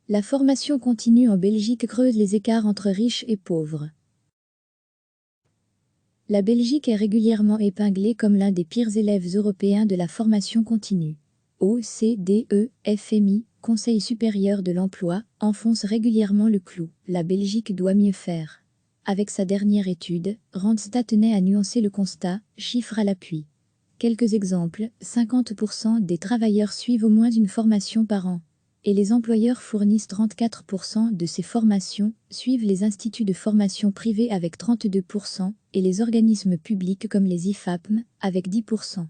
La formation continue en Belgique creuse les écarts entre riches et pauvres. La Belgique est régulièrement épinglée comme l'un des pires élèves européens de la formation continue. OCDE, FMI, Conseil supérieur de l'emploi, enfonce régulièrement le clou. La Belgique doit mieux faire. Avec sa dernière étude, Randstad tenait à nuancer le constat, chiffres à l'appui. Quelques exemples, 50% des travailleurs suivent au moins une formation par an. Et les employeurs fournissent 34% de ces formations, suivent les instituts de formation privés avec 32% et les organismes publics comme les IFAPM avec 10%.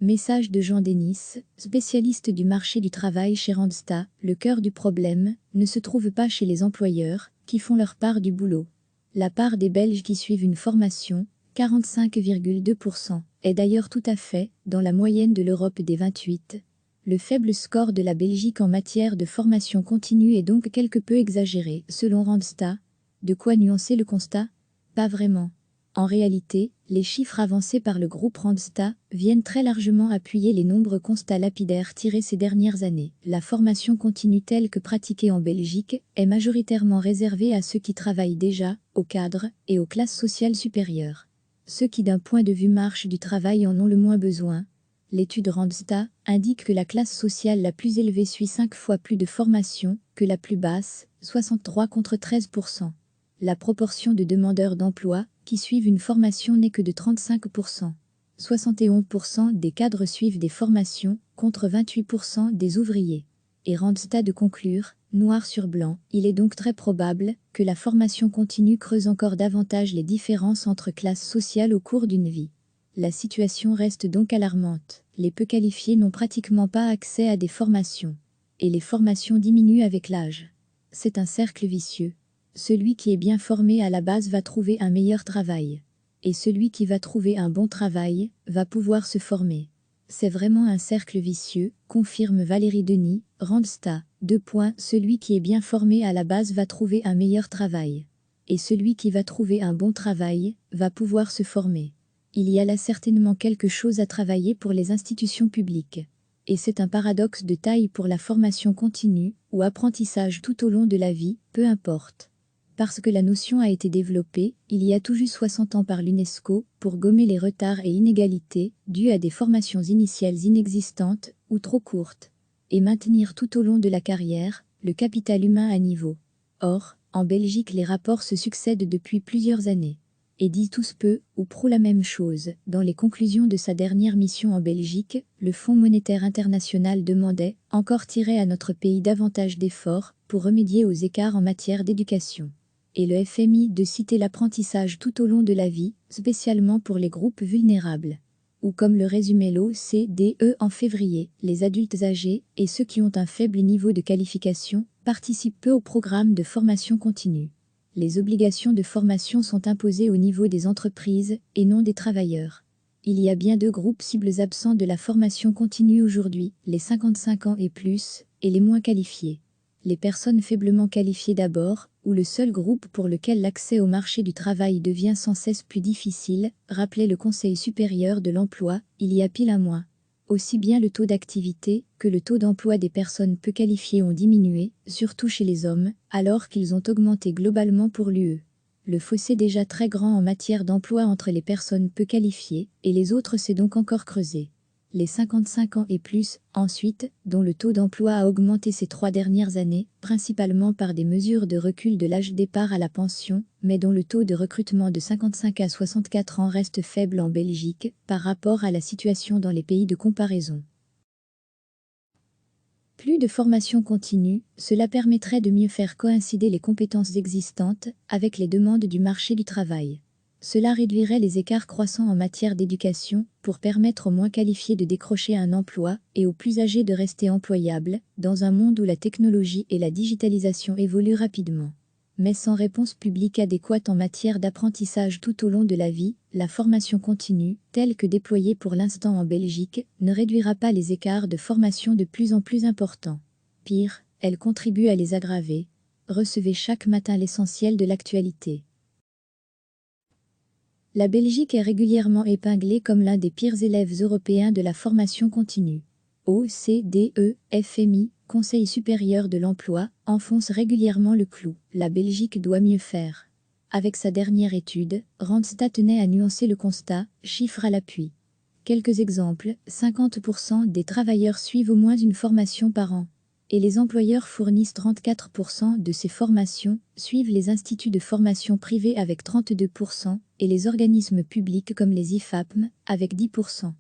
Message de Jean Denis, spécialiste du marché du travail chez Randstad, le cœur du problème ne se trouve pas chez les employeurs, qui font leur part du boulot. La part des Belges qui suivent une formation, 45,2%, est d'ailleurs tout à fait dans la moyenne de l'Europe des 28. Le faible score de la Belgique en matière de formation continue est donc quelque peu exagéré, selon Randstad. De quoi nuancer le constat? Pas vraiment. En réalité, les chiffres avancés par le groupe Randstad viennent très largement appuyer les nombreux constats lapidaires tirés ces dernières années. La formation continue telle que pratiquée en Belgique est majoritairement réservée à ceux qui travaillent déjà, aux cadres et aux classes sociales supérieures. Ceux qui d'un point de vue marche du travail en ont le moins besoin. L'étude Randstad indique que la classe sociale la plus élevée suit 5 fois plus de formation que la plus basse, 63 contre 13%. La proportion de demandeurs d'emploi qui suivent une formation n'est que de 35%. 71% des cadres suivent des formations contre 28% des ouvriers. Et Randstad de conclure, noir sur blanc, il est donc très probable que la formation continue creuse encore davantage les différences entre classes sociales au cours d'une vie. La situation reste donc alarmante. Les peu qualifiés n'ont pratiquement pas accès à des formations. Et les formations diminuent avec l'âge. C'est un cercle vicieux. Celui qui est bien formé à la base va trouver un meilleur travail. Et celui qui va trouver un bon travail va pouvoir se former. C'est vraiment un cercle vicieux, confirme Valérie Denis, Randstad. Celui qui est bien formé à la base va trouver un meilleur travail. Et celui qui va trouver un bon travail va pouvoir se former. Il y a là certainement quelque chose à travailler pour les institutions publiques. Et c'est un paradoxe de taille pour la formation continue ou apprentissage tout au long de la vie, peu importe. Parce que la notion a été développée, il y a tout juste 60 ans par l'UNESCO, pour gommer les retards et inégalités dus à des formations initiales inexistantes ou trop courtes, et maintenir tout au long de la carrière le capital humain à niveau. Or, en Belgique les rapports se succèdent depuis plusieurs années. Et disent tous peu ou prou la même chose. Dans les conclusions de sa dernière mission en Belgique, le Fonds monétaire international demandait encore tirer à notre pays davantage d'efforts pour remédier aux écarts en matière d'éducation. Et le FMI de citer l'apprentissage tout au long de la vie, spécialement pour les groupes vulnérables. Ou comme le résumait l'OCDE en février, les adultes âgés et ceux qui ont un faible niveau de qualification participent peu au programme de formation continue. Les obligations de formation sont imposées au niveau des entreprises et non des travailleurs. Il y a bien deux groupes cibles absents de la formation continue aujourd'hui, les 55 ans et plus, et les moins qualifiés. Les personnes faiblement qualifiées d'abord, ou le seul groupe pour lequel l'accès au marché du travail devient sans cesse plus difficile, rappelait le Conseil supérieur de l'emploi, il y a pile un mois. Aussi bien le taux d'activité que le taux d'emploi des personnes peu qualifiées ont diminué, surtout chez les hommes, alors qu'ils ont augmenté globalement pour l'UE. Le fossé déjà très grand en matière d'emploi entre les personnes peu qualifiées et les autres s'est donc encore creusé. Les 55 ans et plus, ensuite, dont le taux d'emploi a augmenté ces 3 dernières années, principalement par des mesures de recul de l'âge départ à la pension, mais dont le taux de recrutement de 55 à 64 ans reste faible en Belgique, par rapport à la situation dans les pays de comparaison. Plus de formation continue, cela permettrait de mieux faire coïncider les compétences existantes avec les demandes du marché du travail. Cela réduirait les écarts croissants en matière d'éducation pour permettre aux moins qualifiés de décrocher un emploi et aux plus âgés de rester employables, dans un monde où la technologie et la digitalisation évoluent rapidement. Mais sans réponse publique adéquate en matière d'apprentissage tout au long de la vie, la formation continue, telle que déployée pour l'instant en Belgique, ne réduira pas les écarts de formation de plus en plus importants. Pire, elle contribue à les aggraver. Recevez chaque matin l'essentiel de l'actualité. La Belgique est régulièrement épinglée comme l'un des pires élèves européens de la formation continue. OCDE, FMI, Conseil supérieur de l'emploi, enfonce régulièrement le clou. La Belgique doit mieux faire. Avec sa dernière étude, Randstad tenait à nuancer le constat, chiffres à l'appui. Quelques exemples, 50% des travailleurs suivent au moins une formation par an. Et les employeurs fournissent 34% de ces formations, suivent les instituts de formation privés avec 32% et les organismes publics comme les IFAPM avec 10%.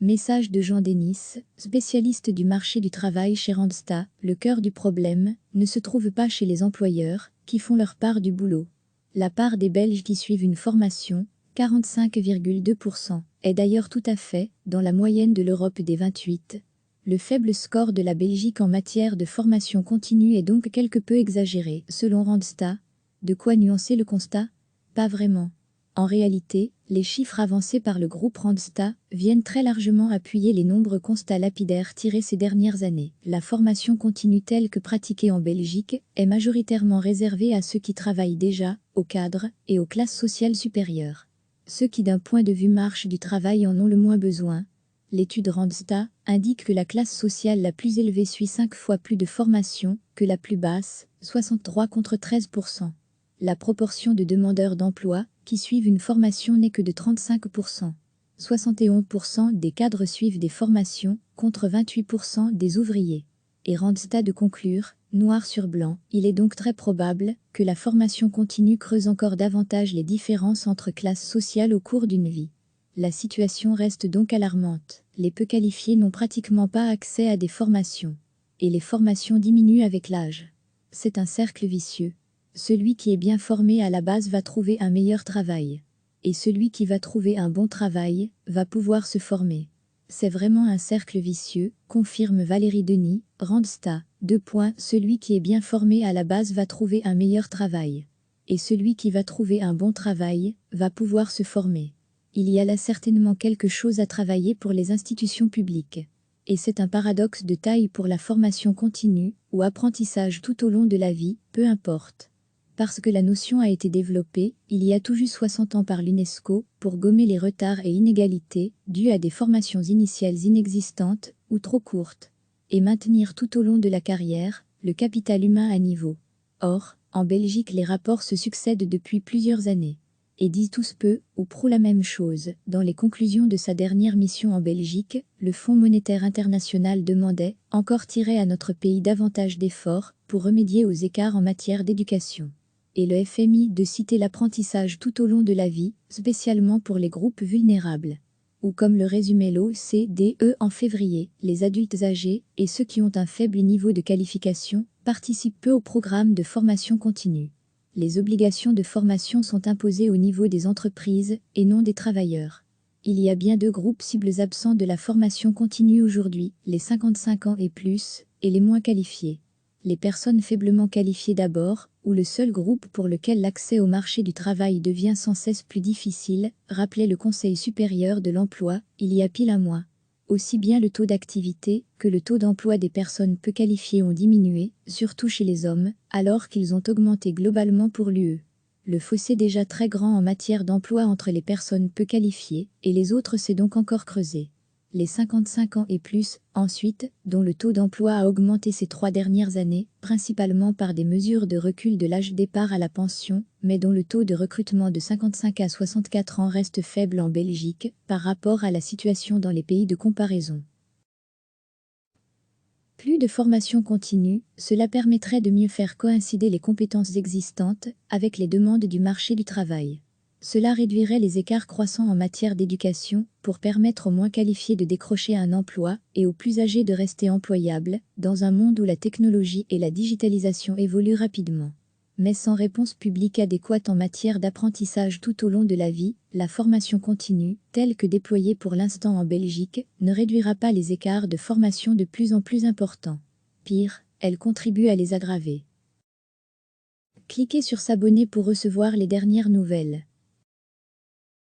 Message de Jean Denis, spécialiste du marché du travail chez Randstad, le cœur du problème ne se trouve pas chez les employeurs, qui font leur part du boulot. La part des Belges qui suivent une formation, 45,2%, est d'ailleurs tout à fait dans la moyenne de l'Europe des 28. Le faible score de la Belgique en matière de formation continue est donc quelque peu exagéré, selon Randstad. De quoi nuancer le constat? Pas vraiment. En réalité, les chiffres avancés par le groupe Randstad viennent très largement appuyer les nombreux constats lapidaires tirés ces dernières années. La formation continue telle que pratiquée en Belgique est majoritairement réservée à ceux qui travaillent déjà, aux cadres et aux classes sociales supérieures. Ceux qui d'un point de vue marche du travail en ont le moins besoin. L'étude Randstad indique que la classe sociale la plus élevée suit 5 fois plus de formation que la plus basse, 63 contre 13%. La proportion de demandeurs d'emploi qui suivent une formation n'est que de 35%. 71% des cadres suivent des formations, contre 28% des ouvriers. Et Randstad de conclure, noir sur blanc, il est donc très probable que la formation continue creuse encore davantage les différences entre classes sociales au cours d'une vie. La situation reste donc alarmante. Les peu qualifiés n'ont pratiquement pas accès à des formations. Et les formations diminuent avec l'âge. C'est un cercle vicieux. Celui qui est bien formé à la base va trouver un meilleur travail. Et celui qui va trouver un bon travail va pouvoir se former. C'est vraiment un cercle vicieux, confirme Valérie Denis, Randstad. Celui qui est bien formé à la base va trouver un meilleur travail. Et celui qui va trouver un bon travail va pouvoir se former. Il y a là certainement quelque chose à travailler pour les institutions publiques. Et c'est un paradoxe de taille pour la formation continue ou apprentissage tout au long de la vie, peu importe. Parce que la notion a été développée, il y a tout juste 60 ans par l'UNESCO, pour gommer les retards et inégalités dus à des formations initiales inexistantes ou trop courtes, et maintenir tout au long de la carrière le capital humain à niveau. Or, en Belgique les rapports se succèdent depuis plusieurs années, et disent tous peu ou prou la même chose. Dans les conclusions de sa dernière mission en Belgique, le Fonds monétaire international demandait encore tirer à notre pays davantage d'efforts pour remédier aux écarts en matière d'éducation. Et le FMI de citer l'apprentissage tout au long de la vie, spécialement pour les groupes vulnérables. Ou comme le résumait l'OCDE en février, les adultes âgés et ceux qui ont un faible niveau de qualification participent peu au programme de formation continue. Les obligations de formation sont imposées au niveau des entreprises et non des travailleurs. Il y a bien deux groupes cibles absents de la formation continue aujourd'hui, les 55 ans et plus, et les moins qualifiés. Les personnes faiblement qualifiées d'abord, ou le seul groupe pour lequel l'accès au marché du travail devient sans cesse plus difficile, rappelait le Conseil supérieur de l'emploi, il y a pile un mois. Aussi bien le taux d'activité que le taux d'emploi des personnes peu qualifiées ont diminué, surtout chez les hommes, alors qu'ils ont augmenté globalement pour l'UE. Le fossé déjà très grand en matière d'emploi entre les personnes peu qualifiées et les autres s'est donc encore creusé. Les 55 ans et plus, ensuite, dont le taux d'emploi a augmenté ces 3 dernières années, principalement par des mesures de recul de l'âge départ à la pension, mais dont le taux de recrutement de 55 à 64 ans reste faible en Belgique, par rapport à la situation dans les pays de comparaison. Plus de formation continue, cela permettrait de mieux faire coïncider les compétences existantes avec les demandes du marché du travail. Cela réduirait les écarts croissants en matière d'éducation pour permettre aux moins qualifiés de décrocher un emploi et aux plus âgés de rester employables, dans un monde où la technologie et la digitalisation évoluent rapidement. Mais sans réponse publique adéquate en matière d'apprentissage tout au long de la vie, la formation continue, telle que déployée pour l'instant en Belgique, ne réduira pas les écarts de formation de plus en plus importants. Pire, elle contribue à les aggraver. Cliquez sur s'abonner pour recevoir les dernières nouvelles.